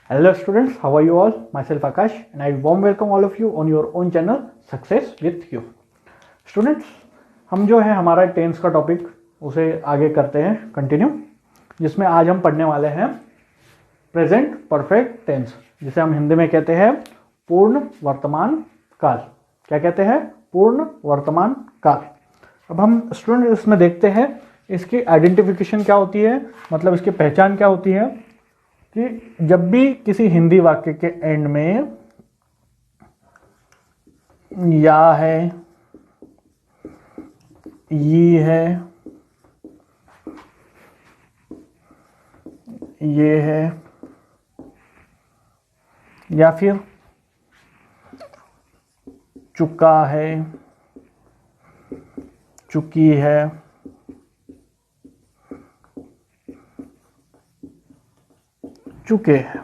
Hello students, how are you all? Myself Akash and I warm welcome all of you on your own channel Success with You. Students, हम जो है हमारा tense का topic उसे आगे करते हैं कंटिन्यू, जिसमें आज हम पढ़ने वाले हैं प्रेजेंट परफेक्ट टेंस, जिसे हम हिंदी में कहते हैं पूर्ण वर्तमान काल। क्या कहते हैं? पूर्ण वर्तमान काल। अब हम स्टूडेंट इसमें देखते हैं इसकी आइडेंटिफिकेशन क्या होती है, मतलब इसकी पहचान क्या होती है कि जब भी किसी हिंदी वाक्य के एंड में या है, ये है, ये है, या फिर चुका है, चुकी है, चुके हैं,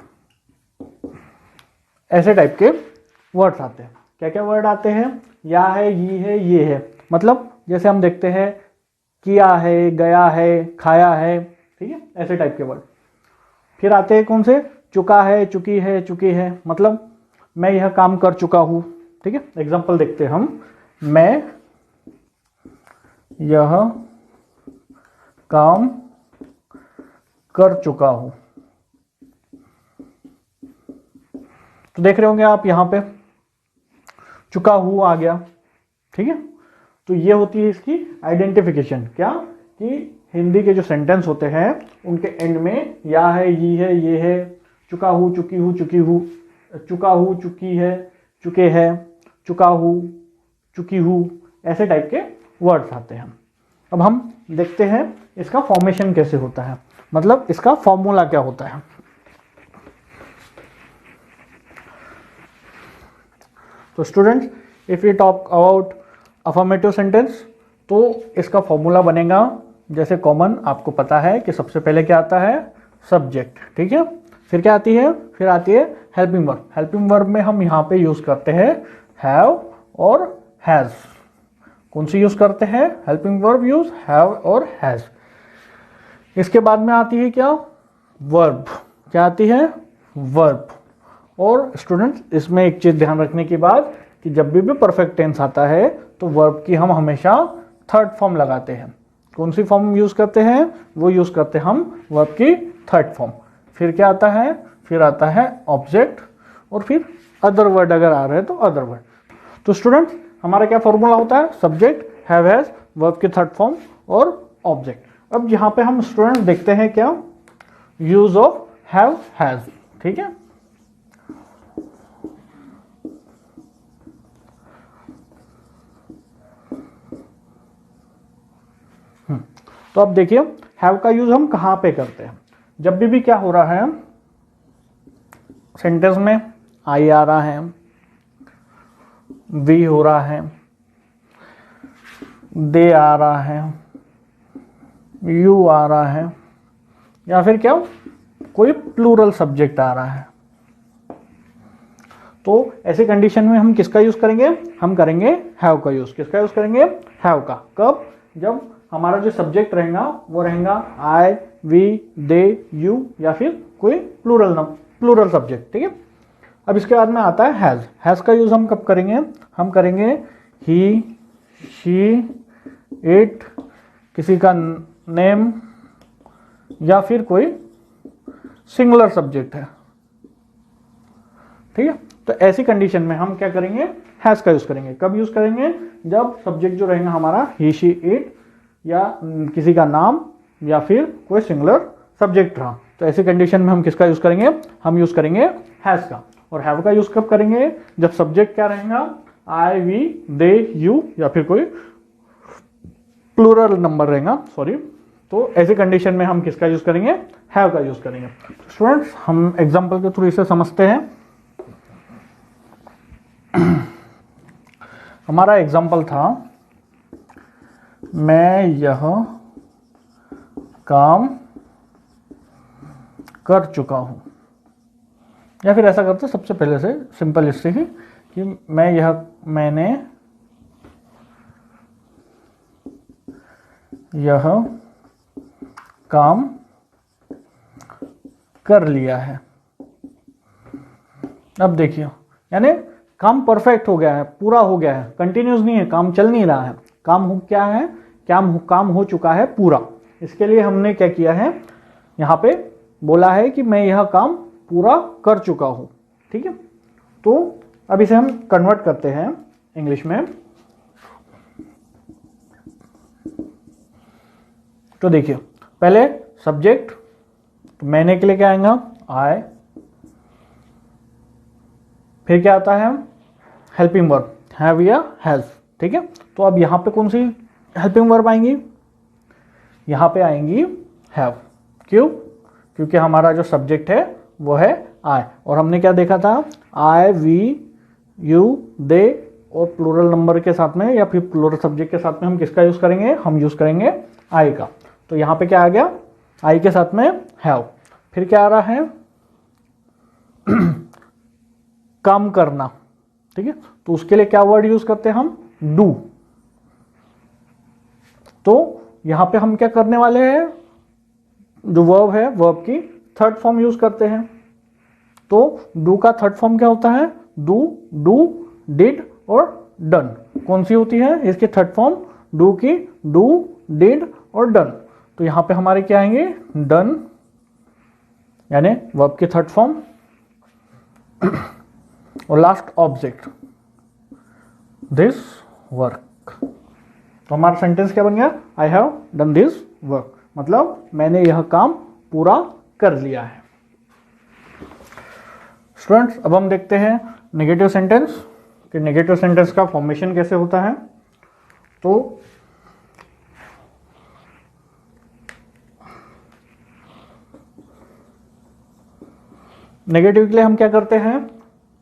ऐसे टाइप के वर्ड्स आते हैं। क्या क्या वर्ड आते हैं? या है, ये है, मतलब जैसे हम देखते हैं किया है, गया है, खाया है, ठीक है, ऐसे टाइप के वर्ड। फिर आते हैं कौन से? चुका है, चुकी है, चुकी है, मतलब मैं यह काम कर चुका हूं। ठीक है, एग्जांपल देखते हैं हम। मैं यह काम कर चुका हूं। तो देख रहे होंगे आप यहां पे चुका हूं आ गया। ठीक है, तो ये होती है इसकी आइडेंटिफिकेशन। क्या कि हिंदी के जो सेंटेंस होते हैं उनके एंड में या है, ये है, चुका हूं, चुकी हूं, चुकी हूं, चुका हूं, चुकी है, चुके हैं, चुका हूं, चुकी हूं, ऐसे टाइप के वर्ड्स आते हैं। अब हम देखते हैं इसका फॉर्मेशन कैसे होता है, मतलब इसका फॉर्मूला क्या होता है। तो students, if you talk about affirmative sentence, तो इसका फॉर्मूला बनेगा जैसे कॉमन आपको पता है कि सबसे पहले क्या आता है? सब्जेक्ट। ठीक है, फिर क्या आती है? फिर आती है हेल्पिंग वर्ब। हेल्पिंग वर्ब में हम यहाँ पे यूज करते हैं हैव और हैज। कौन सी यूज करते हैं? हेल्पिंग वर्ब यूज हैव और हैज। इसके बाद में आती है क्या? वर्ब। क्या आती है? वर्ब। और स्टूडेंट्स, इसमें एक चीज ध्यान रखने की बात कि जब भी परफेक्ट टेंस आता है तो वर्ब की हम हमेशा थर्ड फॉर्म लगाते हैं। कौन सी फॉर्म यूज करते हैं? वो यूज करते हैं हम वर्ब की थर्ड फॉर्म। फिर क्या आता है? फिर आता है ऑब्जेक्ट, और फिर अदर वर्ड अगर आ रहे हैं तो अदर वर्ड। तो स्टूडेंट्स, हमारा क्या फॉर्मूला होता है? सब्जेक्ट, हैव, हैज, वर्ब की थर्ड फॉर्म और ऑब्जेक्ट। अब यहां पे हम स्टूडेंट्स देखते हैं क्या? Use of have, has. ठीक है, तो अब देखिए हैव का यूज हम कहां पे करते हैं। जब भी क्या हो रहा है सेंटेंस में, आई आ रहा है, वी हो रहा है, दे आ रहा है, यू आ रहा है, या फिर क्या कोई प्लूरल सब्जेक्ट आ रहा है, तो ऐसे कंडीशन में हम किसका यूज करेंगे? हम करेंगे हैव का यूज। किसका यूज करेंगे? हैव का। कब? जब हमारा जो सब्जेक्ट रहेगा वो रहेगा आई, वी, दे, यू, या फिर कोई प्लूरल सब्जेक्ट। ठीक है, अब इसके बाद में आता है हैज। हैज का यूज हम कब करेंगे? हम करेंगे ही, शी, इट, किसी का नेम, या फिर कोई सिंगुलर सब्जेक्ट है। ठीक है, तो ऐसी कंडीशन में हम क्या करेंगे? हैज का यूज करेंगे। कब यूज करेंगे? जब सब्जेक्ट जो रहेगा हमारा ही, शी, इट, या किसी का नाम, या फिर कोई सिंगुलर सब्जेक्ट रहा, तो ऐसी कंडीशन में हम किसका यूज करेंगे? हम यूज करेंगे हैज का। और हैव का यूज कब करेंगे? जब सब्जेक्ट क्या रहेगा? आई, वी, दे, यू, या फिर कोई प्लूरल नंबर रहेगा, सॉरी। तो ऐसी कंडीशन में हम किसका यूज करेंगे? हैव का यूज करेंगे। स्टूडेंट्स, हम एग्जांपल के थ्रू इसे समझते हैं। हमारा एग्जांपल था मैं यह काम कर चुका हूं, या फिर ऐसा करते सबसे पहले से सिंपल इससे ही कि मैंने यह काम कर लिया है। अब देखिए, यानी काम परफेक्ट हो गया है, पूरा हो गया है, कंटिन्यूस नहीं है, काम चल नहीं रहा है, काम हो क्या है, काम हो चुका है पूरा। इसके लिए हमने क्या किया है, यहाँ पे बोला है कि मैं यह काम पूरा कर चुका हूं। ठीक है, तो अब इसे हम कन्वर्ट करते हैं इंग्लिश में। तो देखिए, पहले सब्जेक्ट, तो मैंने के लिए क्या आएगा, आई। फिर क्या आता है, हेल्पिंग वर्ब, हैव या हैज। ठीक है, तो अब यहां पे कौन सी हेल्पिंग वर्ब आएंगी, यहां पे आएंगी हैव। क्यों, क्योंकि हमारा जो सब्जेक्ट है वो है आई, और हमने क्या देखा था, आई, वी, यू, दे, और प्लूरल नंबर के साथ में या फिर प्लूरल सब्जेक्ट के साथ में हम किसका यूज करेंगे, हम यूज करेंगे आई का। तो यहां पे क्या आ गया, आई के साथ में हैव। फिर क्या आ रहा है, काम करना। ठीक है, तो उसके लिए क्या वर्ड यूज करते हैं हम, डू। तो यहां पे हम क्या करने वाले हैं, जो वर्ब है वर्ब की थर्ड फॉर्म यूज करते हैं। तो डू का थर्ड फॉर्म क्या होता है, डू, डिड और डन। कौन सी होती है इसकी थर्ड फॉर्म, डू की, डू, डिड और डन। तो यहां पे हमारे क्या आएंगे, डन, यानी वर्ब की थर्ड फॉर्म, और लास्ट ऑब्जेक्ट, दिस वर्क। तो हमारा सेंटेंस क्या बन गया, I have done this work, मतलब मैंने यह काम पूरा कर लिया है। स्टूडेंट्स, अब हम देखते हैं नेगेटिव सेंटेंस, कि नेगेटिव सेंटेंस का फॉर्मेशन कैसे होता है। तो नेगेटिव के लिए हम क्या करते हैं,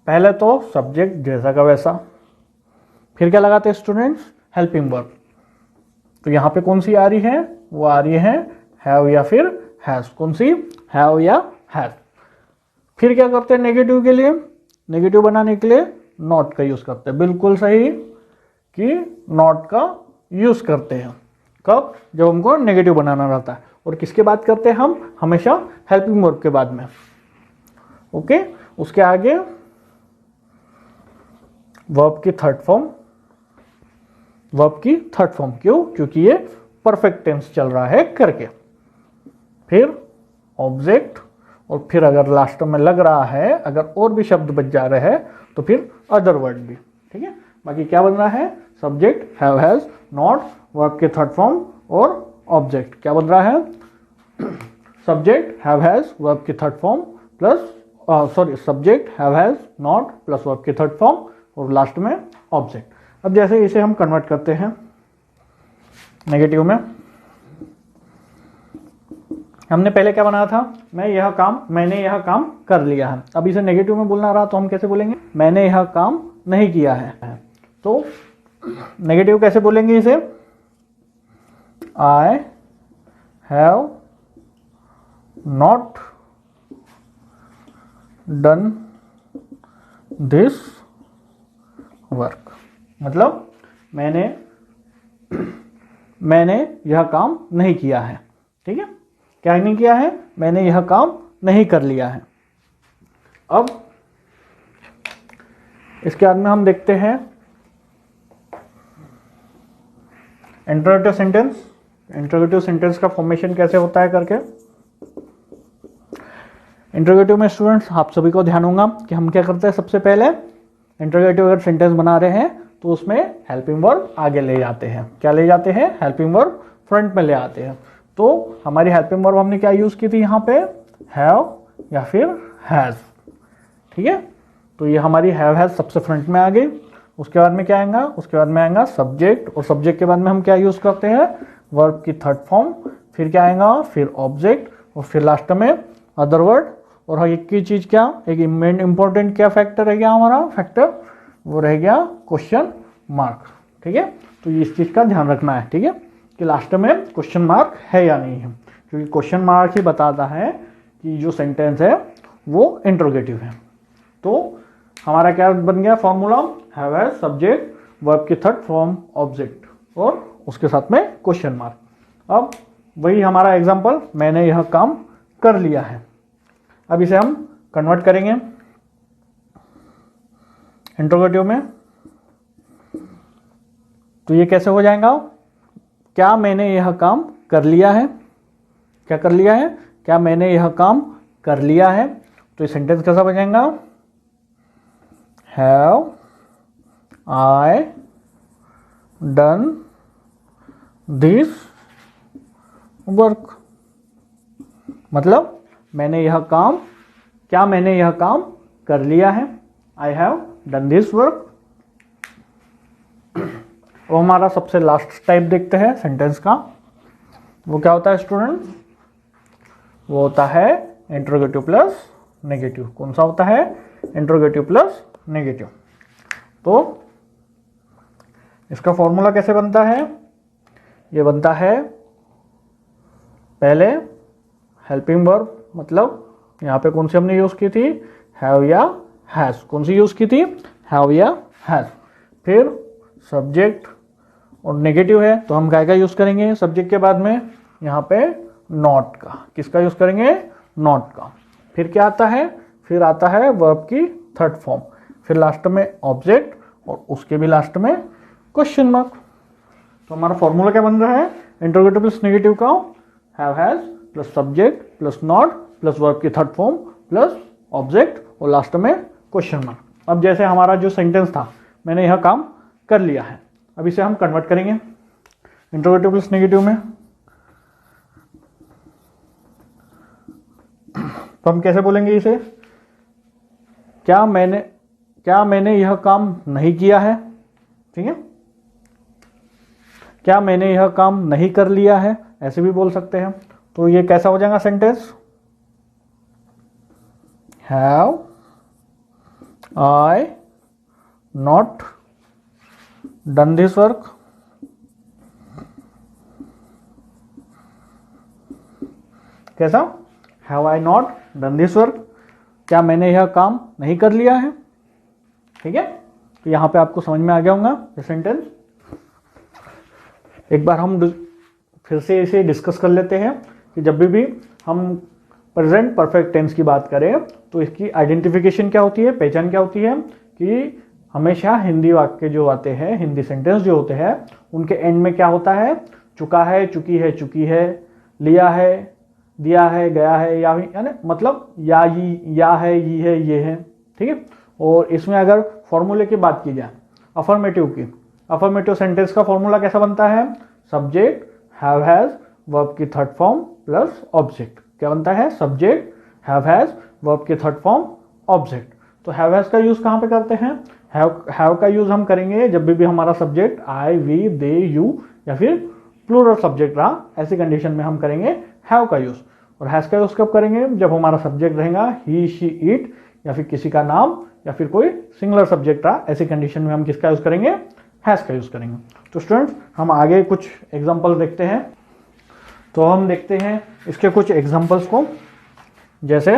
पहले तो सब्जेक्ट जैसा का वैसा, फिर क्या लगाते हैं स्टूडेंट्स, हेल्पिंग वर्ब। तो यहां पे कौन सी आ रही है, वो आ रही है हैव या फिर हैज। कौन सी, हैव या हैज। फिर क्या करते हैं नेगेटिव के लिए, नेगेटिव बनाने के लिए नॉट का यूज करते हैं। बिल्कुल सही कि नॉट का यूज करते हैं, कब, जब हमको नेगेटिव बनाना रहता है। और किसके बाद करते हैं हम, हमेशा हेल्पिंग वर्ब के बाद में। ओके, उसके आगे वर्ब की थर्ड फॉर्म, वर्ब की थर्ड फॉर्म, क्यों, क्योंकि ये परफेक्ट टेंस चल रहा है करके। फिर ऑब्जेक्ट, और फिर अगर लास्ट में लग रहा है, अगर और भी शब्द बच जा रहे हैं तो फिर अदर वर्ड भी। ठीक है, बाकी क्या बन रहा है, subject, have, has, not, verb के थर्ड फॉर्म और ऑब्जेक्ट। क्या बन रहा है, सब्जेक्ट, हैव, हैज, वर्ब की third form plus subject, have, has, not plus verb की थर्ड फॉर्म और लास्ट में ऑब्जेक्ट। अब जैसे इसे हम कन्वर्ट करते हैं नेगेटिव में, हमने पहले क्या बनाया था, मैंने यह काम कर लिया है। अब इसे नेगेटिव में बोलना रहा तो हम कैसे बोलेंगे, मैंने यह काम नहीं किया है। तो नेगेटिव कैसे बोलेंगे इसे, I have not done this work, मतलब मैंने यह काम नहीं किया है। ठीक है, क्या नहीं किया है, मैंने यह काम नहीं कर लिया है। अब इसके बाद में हम देखते हैं इंटरोगेटिव सेंटेंस। इंटरोगेटिव सेंटेंस का फॉर्मेशन कैसे होता है करके। इंटरोगेटिव में स्टूडेंट्स आप सभी को ध्यान होगा कि हम क्या करते हैं, सबसे पहले इंटरोगेटिव अगर सेंटेंस बना रहे हैं तो उसमें हेल्पिंग वर्ब आगे ले जाते हैं। क्या ले जाते हैं, हेल्पिंग वर्ब फ्रंट में ले आते हैं। तो हमारी हेल्पिंग वर्ब हमने क्या यूज की थी यहाँ पे, हैव या फिर हैज। ठीक है, तो ये हमारी हैव हैज सबसे फ्रंट में आ गई। उसके बाद में क्या आएगा, उसके बाद में आएगा सब्जेक्ट, और सब्जेक्ट के बाद में हम क्या यूज करते हैं, वर्ब की थर्ड फॉर्म। फिर क्या आएगा, फिर ऑब्जेक्ट, और फिर लास्ट में अदर वर्ड। और एक की चीज क्या, एक मेन इंपॉर्टेंट क्या फैक्टर रह गया हमारा, फैक्टर वो रह गया क्वेश्चन मार्क। ठीक है, तो इस चीज का ध्यान रखना है। ठीक है, कि लास्ट में क्वेश्चन मार्क है या नहीं है, क्योंकि क्वेश्चन मार्क ही बताता है कि जो सेंटेंस है वो इंटरोगेटिव है। तो हमारा क्या बन गया formula, have has, subject, verb की थर्ड फॉर्म, ऑब्जेक्ट और उसके साथ में क्वेश्चन मार्क। अब वही हमारा एग्जांपल, मैंने यह काम कर लिया है। अब इसे हम कन्वर्ट करेंगे। इंट्रोगेटिव में तो ये कैसे हो जाएगा, क्या मैंने यह काम कर लिया है, क्या कर लिया है, क्या मैंने यह काम कर लिया है। तो ये सेंटेंस कैसा बनेगा, have I done this work, मतलब मैंने यह काम, क्या मैंने यह काम कर लिया है, I have done this work. अब हमारा सबसे लास्ट टाइप देखते हैं सेंटेंस का, वो क्या होता है स्टूडेंट, वो होता है इंट्रोगेटिव प्लस नेगेटिव। कौन सा होता है, इंट्रोगेटिव प्लस नेगेटिव। तो इसका फॉर्मूला कैसे बनता है, ये बनता है पहले हेल्पिंग वर्ब, मतलब यहाँ पे कौन सी हमने यूज की थी, हैव या हैज, कौन सी यूज की थी, हैव या हैज। फिर सब्जेक्ट और नेगेटिव है तो हम क्या का यूज करेंगे सब्जेक्ट के बाद में, यहाँ पे नॉट का, किसका यूज करेंगे, नॉट का। फिर क्या आता है, फिर आता है वर्ब की थर्ड फॉर्म, फिर लास्ट में ऑब्जेक्ट और उसके भी लास्ट में क्वेश्चन मार्क। तो हमारा फॉर्मूला क्या बन रहा है, इंट्रोगेटिव प्लस नेगेटिव का, have has plus subject plus not plus verb की थर्ड फॉर्म प्लस ऑब्जेक्ट और लास्ट में क्वेश्चन मार्क। अब जैसे हमारा जो सेंटेंस था, मैंने यह काम कर लिया है, अब इसे हम कन्वर्ट करेंगे इंट्रोगेटिव प्लस नेगेटिव में। तो हम कैसे बोलेंगे इसे, क्या मैंने यह काम नहीं किया है, ठीक है, क्या मैंने यह काम नहीं कर लिया है, ऐसे भी बोल सकते हैं। तो ये कैसा हो जाएगा sentence, have I not done this work, कैसा, have I not done this work, क्या मैंने यह काम नहीं कर लिया है, ठीक है। तो यहां पे आपको समझ में आ गया होगा ये सेंटेंस। एक बार हम फिर से इसे डिस्कस कर लेते हैं कि जब भी हम प्रेजेंट परफेक्ट टेंस की बात करें तो इसकी आइडेंटिफिकेशन क्या होती है, पहचान क्या होती है, कि हमेशा हिंदी वाक्य जो आते हैं, हिंदी सेंटेंस जो होते हैं, उनके एंड में क्या होता है, चुका है, चुकी है, लिया है, दिया है, गया है, या यानी मतलब या है, ये है, ठीक है। और इसमें अगर फॉर्मूले की बात की जाए अफर्मेटिव की, अफर्मेटिव सेंटेंस का फॉर्मूला कैसा बनता है, सब्जेक्ट हैव हैज वर्ब की थर्ड फॉर्म प्लस ऑब्जेक्ट। क्या बनता है, सब्जेक्ट हैव हैज वर्ब की थर्ड फॉर्म ऑब्जेक्ट। तो हैव हैज का यूज कहां पे करते हैं, हैव का यूज हम करेंगे जब भी हमारा subject I, we, they, you या फिर प्लूरल सब्जेक्ट रहा, ऐसी कंडीशन में हम करेंगे हैव का यूज। और हैज का यूज कब करेंगे, जब हमारा सब्जेक्ट रहेगा ही, शी, इट या फिर किसी का नाम या फिर कोई सिंगुलर सब्जेक्ट रहा, ऐसी कंडीशन में हम किसका यूज करेंगे, हैज का यूज करेंगे। तो स्टूडेंट्स हम आगे कुछ एग्जांपल देखते हैं। तो हम देखते हैं इसके कुछ एग्जांपल्स को, जैसे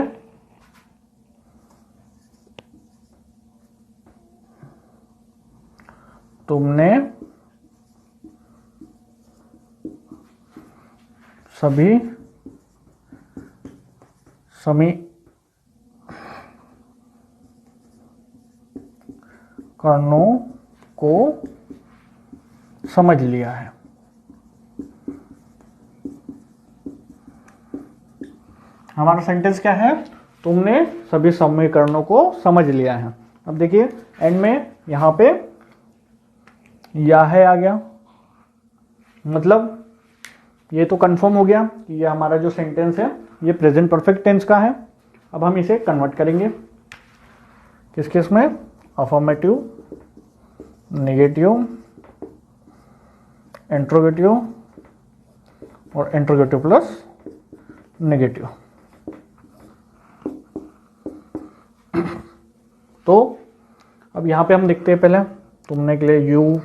तुमने सभी समीकरणों को समझ लिया है। हमारा सेंटेंस क्या है, तुमने सभी समीकरणों को समझ लिया है। अब देखिए एंड में यहां पे या है आ गया, मतलब ये तो कंफर्म हो गया कि ये हमारा जो सेंटेंस है ये प्रेजेंट परफेक्ट टेंस का है। अब हम इसे कन्वर्ट करेंगे किस किस में, अफर्मेटिव, नेगेटिव, इंट्रोगेटिव और इंट्रोगेटिव प्लस नेगेटिव। तो अब यहां पे हम देखते हैं पहले तुमने के लिए यू,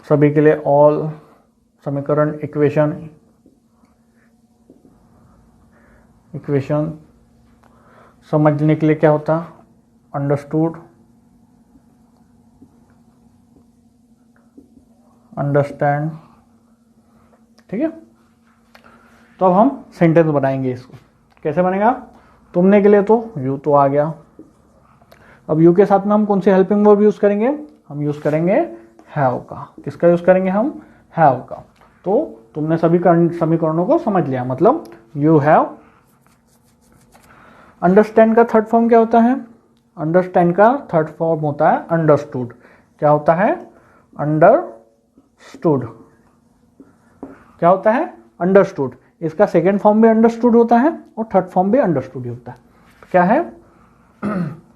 सभी के लिए ऑल, समीकरण, इक्वेशन, समझने के लिए क्या होता, अंडरस्टूड, अंडरस्टैंड, ठीक है। तो अब हम सेंटेंस बनाएंगे, इसको कैसे बनेगा, तुमने के लिए तो यू तो आ गया, अब यू के साथ में हम कौन से हेल्पिंग वर्ब यूज करेंगे, हम यूज करेंगे हैव का। किसका यूज करेंगे हम, हैव का। तो तुमने सभी समीकरणों को समझ लिया, मतलब यू हैव। अंडरस्टैंड का थर्ड फॉर्म क्या होता है, अंडरस्टैंड का थर्ड फॉर्म होता है अंडरस्टूड। क्या होता है, अंडरस्टूड। क्या होता है, अंडरस्टूड। इसका सेकेंड फॉर्म भी अंडरस्टूड होता है और थर्ड फॉर्म भी अंडरस्टूड होता है। क्या है,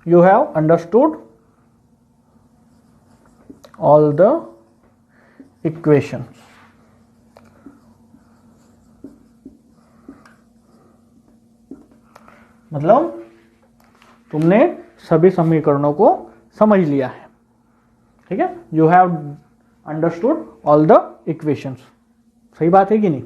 you have understood all the equation. मतलब तुमने सभी समीकरणों को समझ लिया है, ठीक है। You have understood all the equations. सही बात है कि नहीं,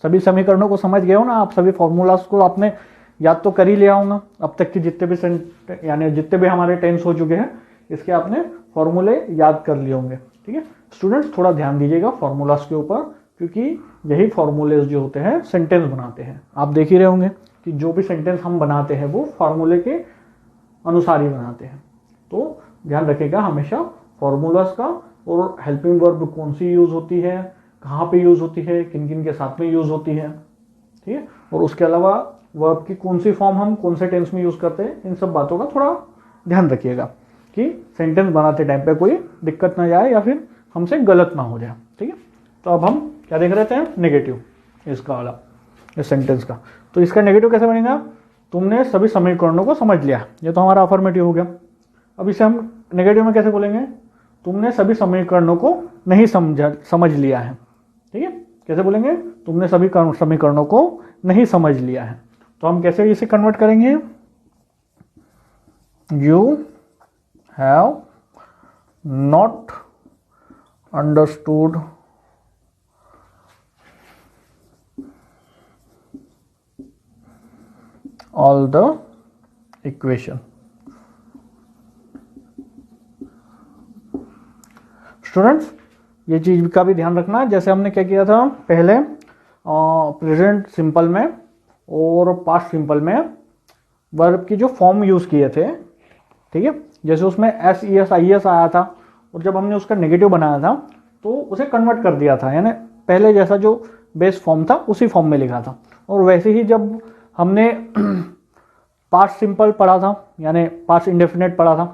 सभी समीकरणों को समझ गए हो ना आप, सभी फॉर्मूलाज को आपने याद तो कर ही लिया होगा। अब तक के जितने भी यानी जितने भी हमारे टेंस हो चुके हैं, इसके आपने फॉर्मूले याद कर लिए होंगे, ठीक है। स्टूडेंट्स थोड़ा ध्यान दीजिएगा फॉर्मूलाज के ऊपर, क्योंकि यही फॉर्मूलेज जो होते हैं सेंटेंस बनाते हैं। आप देख ही रहे होंगे कि जो भी सेंटेंस हम बनाते हैं वो फॉर्मूले के अनुसार ही बनाते हैं। तो ध्यान रखिएगा हमेशा फॉर्मूलाज का, और हेल्पिंग वर्ब कौन सी यूज होती है, कहाँ पे यूज होती है, किन किन के साथ में यूज होती है, ठीक है। और उसके अलावा वर्ब की कौन सी फॉर्म हम कौन से टेंस में यूज करते हैं, इन सब बातों का थोड़ा ध्यान रखिएगा कि सेंटेंस बनाते टाइम पे कोई दिक्कत ना जाए या फिर हमसे गलत ना हो जाए, ठीक है। तो अब हम क्या देख रहे थे, नेगेटिव इसका वाला, इस सेंटेंस का। तो इसका नेगेटिव कैसे बनेगा, तुमने सभी समीकरणों को समझ लिया, ये तो हमारा अफर्मेटिव हो गया। अब इसे हम नेगेटिव में कैसे बोलेंगे, तुमने सभी समीकरणों को नहीं समझ लिया है, ठीक है। कैसे बोलेंगे, तुमने सभी समीकरणों को नहीं समझ लिया है। तो हम कैसे इसे कन्वर्ट करेंगे, you have not understood all the equation. Students ये चीज का भी ध्यान रखना, जैसे हमने क्या किया था पहले प्रेजेंट सिंपल में और पास्ट सिंपल में वर्ब की जो फॉर्म यूज किए थे, ठीक है। जैसे उसमें S E S I S आया था, और जब हमने उसका नेगेटिव बनाया था तो उसे कन्वर्ट कर दिया था, यानी पहले जैसा जो बेस फॉर्म था उसी फॉर्म में लिखा था। और वैसे ही जब हमने पास्ट सिंपल पढ़ा था, यानी पास्ट इंडेफिनेट पढ़ा था,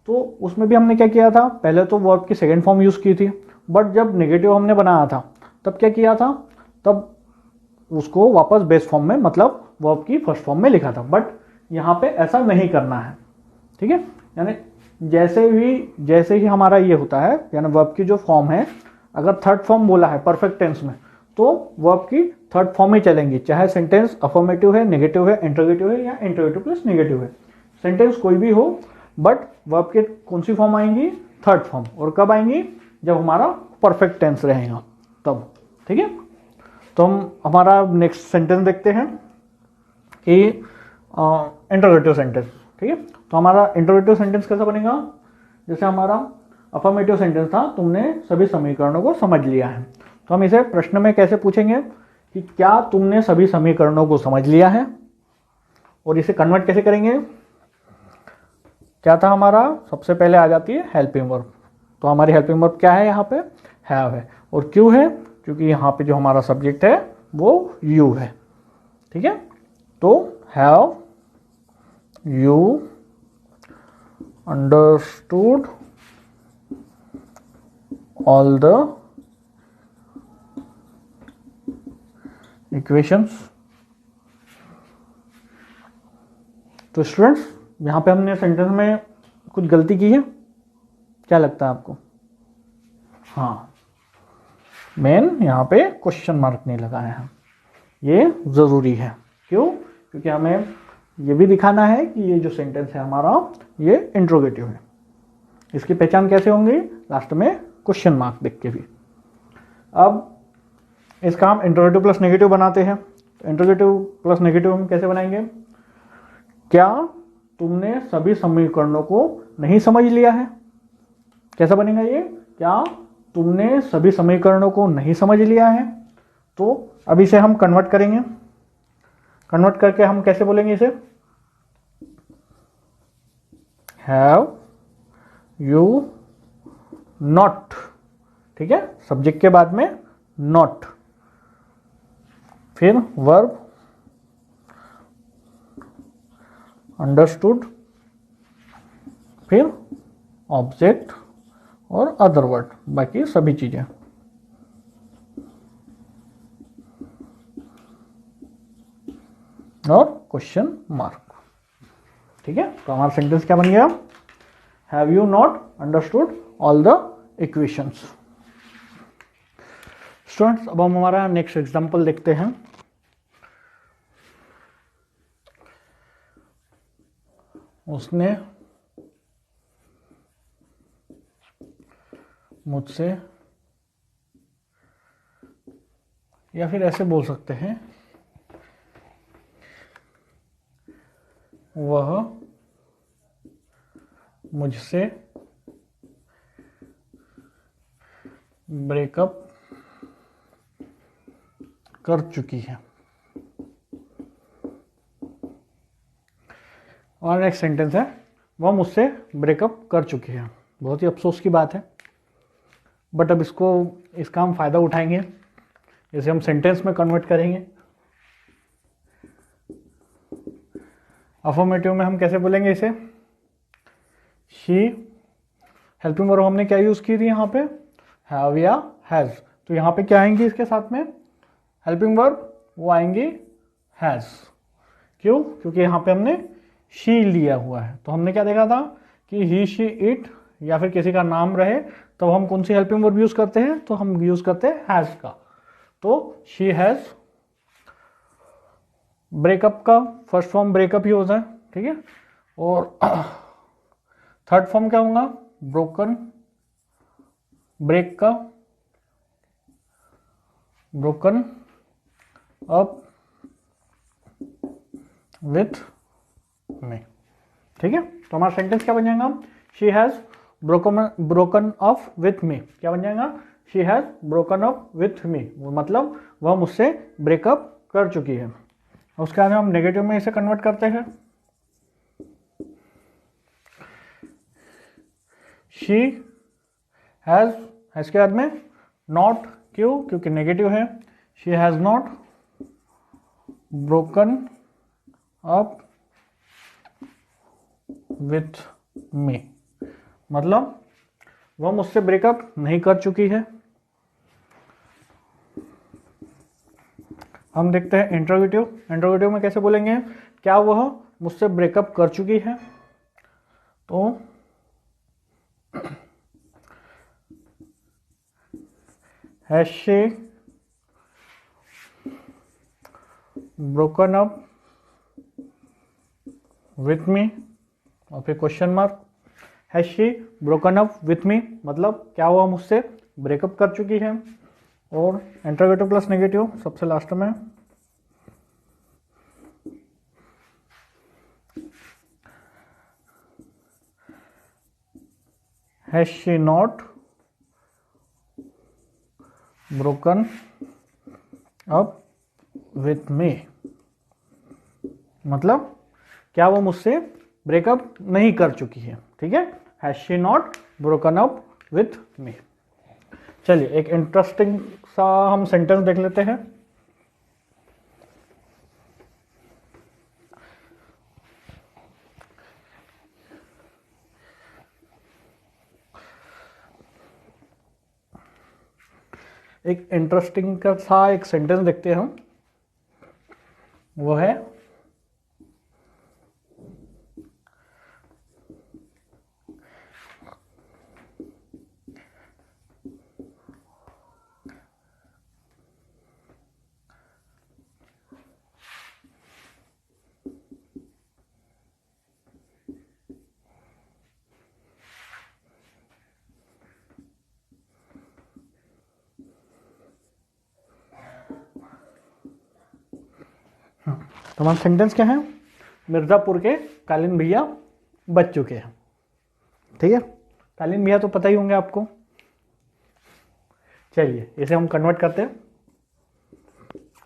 तो उसमें भी हमने क्या किया था, पहले तो वर्ब की सेकेंड फॉर्म यूज की थी, बट जब नेगेटिव हमने बनाया था तब क्या किया था, तब उसको वापस बेस फॉर्म में मतलब वर्ब की फर्स्ट फॉर्म में लिखा था। बट यहाँ पे ऐसा नहीं करना है, ठीक है। यानी जैसे ही हमारा ये होता है, यानी वर्ब की जो फॉर्म है, अगर थर्ड फॉर्म बोला है परफेक्ट टेंस में, तो वर्ब की थर्ड फॉर्म ही चलेंगी, चाहे सेंटेंस अफर्मेटिव है, नेगेटिव है, इंटरोगेटिव है या इंटरोगेटिव प्लस नेगेटिव है, सेंटेंस कोई भी हो, बट वर्ब के कौन सी फॉर्म आएंगी, थर्ड फॉर्म। और कब आएंगी, जब हमारा परफेक्ट टेंस रहेगा तब, ठीक है। तो हम हमारा नेक्स्ट सेंटेंस देखते हैं कि इंटरोगेटिव सेंटेंस, ठीक है। तो हमारा इंटरोगेटिव सेंटेंस कैसा बनेगा, जैसे हमारा अफर्मेटिव सेंटेंस था, तुमने सभी समीकरणों को समझ लिया है, तो हम इसे प्रश्न में कैसे पूछेंगे कि क्या तुमने सभी समीकरणों को समझ लिया है, और इसे कन्वर्ट कैसे करेंगे। क्या था हमारा, सबसे पहले आ जाती है हेल्पिंग वर्ब। तो हमारी हेल्पिंग वर्ब क्या है, यहाँ पे हैव है, और क्यों है, क्योंकि यहाँ पे जो हमारा सब्जेक्ट है वो यू है, ठीक है। तो have you understood all the equations. तो स्टूडेंट्स यहाँ पे हमने सेंटेंस में कुछ गलती की है, क्या लगता है आपको। हाँ, मेन यहाँ पे क्वेश्चन मार्क नहीं लगाया है, ये ज़रूरी है। क्यों, क्योंकि हमें ये भी दिखाना है कि ये जो सेंटेंस है हमारा ये इंट्रोगेटिव है। इसकी पहचान कैसे होंगी, लास्ट में क्वेश्चन मार्क देख के भी। अब इसका हम इंट्रोगेटिव प्लस नेगेटिव बनाते हैं, तो इंट्रोगेटिव प्लस नेगेटिव हम कैसे बनाएंगे, क्या तुमने सभी समीकरणों को नहीं समझ लिया है। कैसा बनेगा ये, क्या तुमने सभी समीकरणों को नहीं समझ लिया है। तो अब इसे हम कन्वर्ट करेंगे, कन्वर्ट करके हम कैसे बोलेंगे इसे, हैव यू नॉट, ठीक है, सब्जेक्ट के बाद में नॉट, फिर वर्ब अंडरस्टूड, फिर ऑब्जेक्ट और अदर वर्ड, बाकी सभी चीजें। और क्वेश्चन मार्क, ठीक है। तो हमारा सेंटेंस क्या बन गया, have you not understood all the equations. Students, अब हम हमारा नेक्स्ट एग्जांपल देखते हैं। उसने मुझसे, या फिर ऐसे बोल सकते हैं, वह मुझसे ब्रेकअप कर चुकी है। और नेक्स्ट सेंटेंस है, वह मुझसे ब्रेकअप कर चुकी है। बहुत ही अफसोस की बात है, बट अब इसका हम फायदा उठाएंगे, इसे हम सेंटेंस में कन्वर्ट करेंगे। अफर्मेटिव में हम कैसे बोलेंगे इसे, शी, हेल्पिंग वर्ब हमने क्या यूज की थी यहाँ पे, हैव या हैज, तो यहाँ पे क्या आएंगी इसके साथ में हेल्पिंग वर्ब, वो आएंगी हैज। क्यों, क्योंकि यहाँ पे हमने शी लिया हुआ है। तो हमने क्या देखा था कि ही, शी, इट या फिर किसी का नाम रहे तो हम कौन सी हेल्पिंग वर्ब यूज करते हैं, तो हम यूज करते हैं हैज का। तो शी हैज, ब्रेकअप का फर्स्ट फॉर्म ब्रेकअप ही होता है, ठीक है। और थर्ड फॉर्म क्या होगा, ब्रोकन, ब्रेक का ब्रोकन अप विथ मी, ठीक है। तो हमारा सेंटेंस क्या बन जाएगा, she has broken up with me, क्या बन जाएगा, she has broken up with me, मतलब वह मुझसे ब्रेकअप कर चुकी है। उसके बाद हम नेगेटिव में इसे कन्वर्ट करते हैं, शी हैज के बाद में नॉट, क्यों, क्योंकि नेगेटिव है, she has not broken up with me, मतलब वह मुझसे ब्रेकअप नहीं कर चुकी है। हम देखते हैं इंट्रोगेटिव। इंट्रोगेटिव में कैसे बोलेंगे, क्या वह मुझसे ब्रेकअप कर चुकी है, तो has she broken up with me, और फिर question mark, has she broken up with me, मतलब क्या वह मुझसे ब्रेकअप कर चुकी है। और इंट्रोगेटिव प्लस नेगेटिव सबसे लास्ट में, has she not broken up with me, मतलब क्या वो मुझसे ब्रेकअप नहीं कर चुकी है, ठीक है। Has she not broken up with me. चलिए एक इंटरेस्टिंग सा हम सेंटेंस देख लेते हैं। एक इंटरेस्टिंग का सा एक सेंटेंस देखते हैं हम, वो है, तो हमारा सेंटेंस क्या है, मिर्जापुर के कालीन भैया बच चुके हैं, ठीक है। कालीन भैया तो पता ही होंगे आपको। चलिए इसे हम कन्वर्ट करते हैं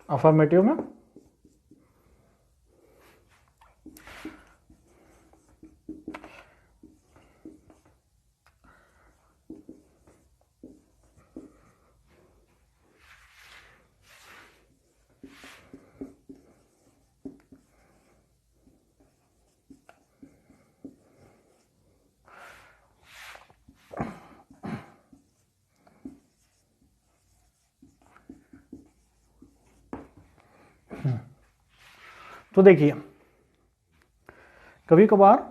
अफर्मेटिव में। तो देखिए कभी कभार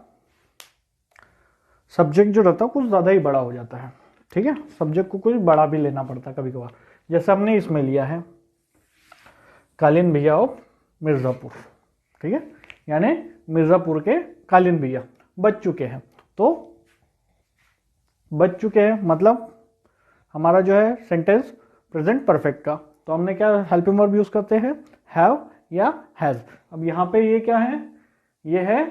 सब्जेक्ट जो रहता है कुछ ज़्यादा ही बड़ा हो जाता है, ठीक है, सब्जेक्ट को कुछ बड़ा भी लेना पड़ता है कभी कभार। जैसे हमने इसमें लिया है कालीन भैया ऑफ मिर्ज़ापुर, ठीक है, यानी मिर्ज़ापुर के कालीन भैया बच चुके हैं। तो बच चुके हैं मतलब हमारा जो है सेंटेंस प्रेजेंट परफेक्ट का, तो हमने क्या हेल्पिंग वर्ब यूज करते हैं, हैव या हैज। अब यहाँ पे ये क्या है, ये है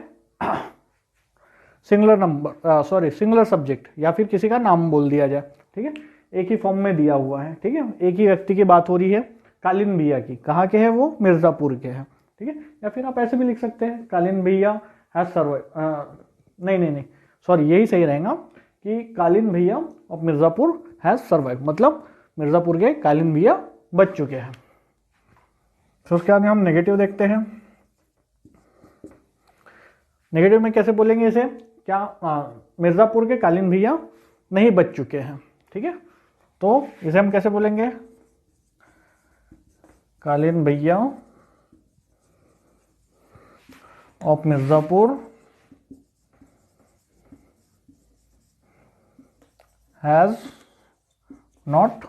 singular number, sorry singular subject, या फिर किसी का नाम बोल दिया जाए, ठीक है, एक ही फॉर्म में दिया हुआ है, ठीक है, एक ही व्यक्ति की बात हो रही है, कालीन भैया की, कहाँ के हैं वो, मिर्ज़ापुर के हैं, ठीक है। या फिर आप ऐसे भी लिख सकते हैं कालीन भैया हैज सर्वाइव, नहीं सॉरी यही सही रहेगा कि कालीन भैया ऑफ मिर्ज़ापुर हैज सर्वाइव, मतलब मिर्ज़ापुर के कालीन भैया बच चुके हैं। तो उसके बाद हम नेगेटिव देखते हैं। नेगेटिव में कैसे बोलेंगे इसे, क्या मिर्ज़ापुर के कालीन भैया नहीं बच चुके हैं, ठीक है, तो इसे हम कैसे बोलेंगे, कालीन भैया of Mirzapur has not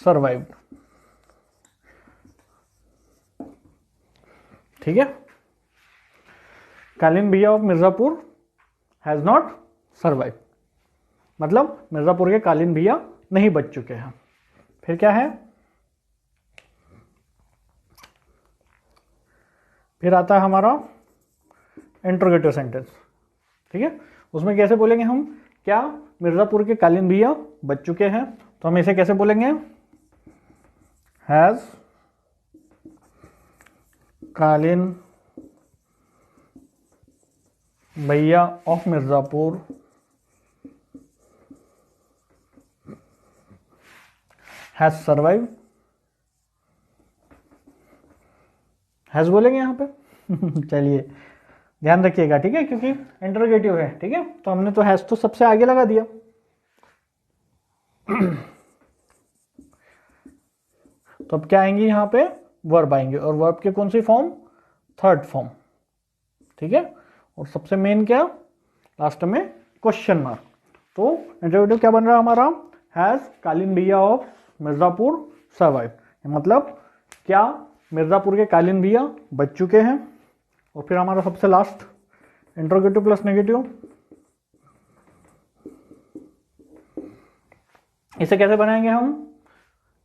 survived, ठीक है, कालीन भैया of Mirzapur has not survive, मतलब मिर्ज़ापुर के कालीन भैया नहीं बच चुके हैं। फिर क्या है, फिर आता है हमारा इंट्रोगेटिव सेंटेंस, ठीक है, उसमें कैसे बोलेंगे हम, क्या मिर्ज़ापुर के कालीन भैया बच चुके हैं, तो हम इसे कैसे बोलेंगे, हैज कालीन भैया of Mirzapur has survive, has बोलेंगे यहाँ पे चलिए ध्यान रखिएगा, ठीक है, क्योंकि इंटरोगेटिव है, ठीक है, तो हमने तो हैज तो सबसे आगे लगा दिया तो अब क्या आएंगे यहाँ पे, वर्ब आएंगे, और वर्ब के कौन सी फॉर्म, थर्ड फॉर्म, ठीक है, और सबसे मेन क्या, लास्ट में क्वेश्चन मार्क। तो इंटरोगेटिव क्या बन रहा है हमारा, हैज कालीन भैया ऑफ मिर्ज़ापुर सर्वाइव, मतलब क्या मिर्ज़ापुर के कालीन भैया बच चुके हैं, और फिर हमारा सबसे लास्ट इंटरोगेटिव प्लस नेगेटिव, इसे कैसे बनाएंगे हम,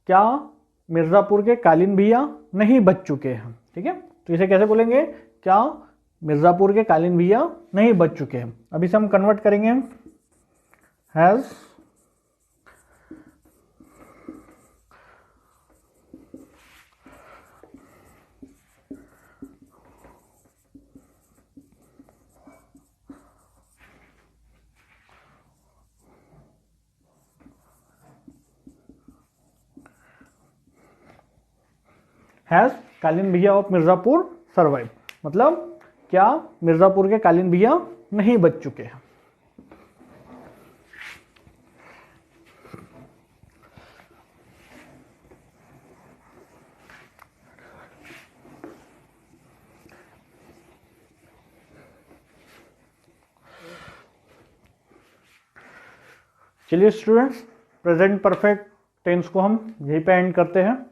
क्या मिर्ज़ापुर के कालीन भैया नहीं बच चुके हैं, ठीक है, तो इसे कैसे बोलेंगे, क्या मिर्ज़ापुर के कालीन भैया नहीं बच चुके हैं। अब इसे हम कन्वर्ट करेंगे, हैज हैज कालीन भैया ऑफ मिर्ज़ापुर सर्वाइव, मतलब क्या मिर्ज़ापुर के कालीन भैया नहीं बच चुके हैं। चलिए स्टूडेंट्स, प्रेजेंट परफेक्ट टेंस को हम यहीं पे एंड करते हैं।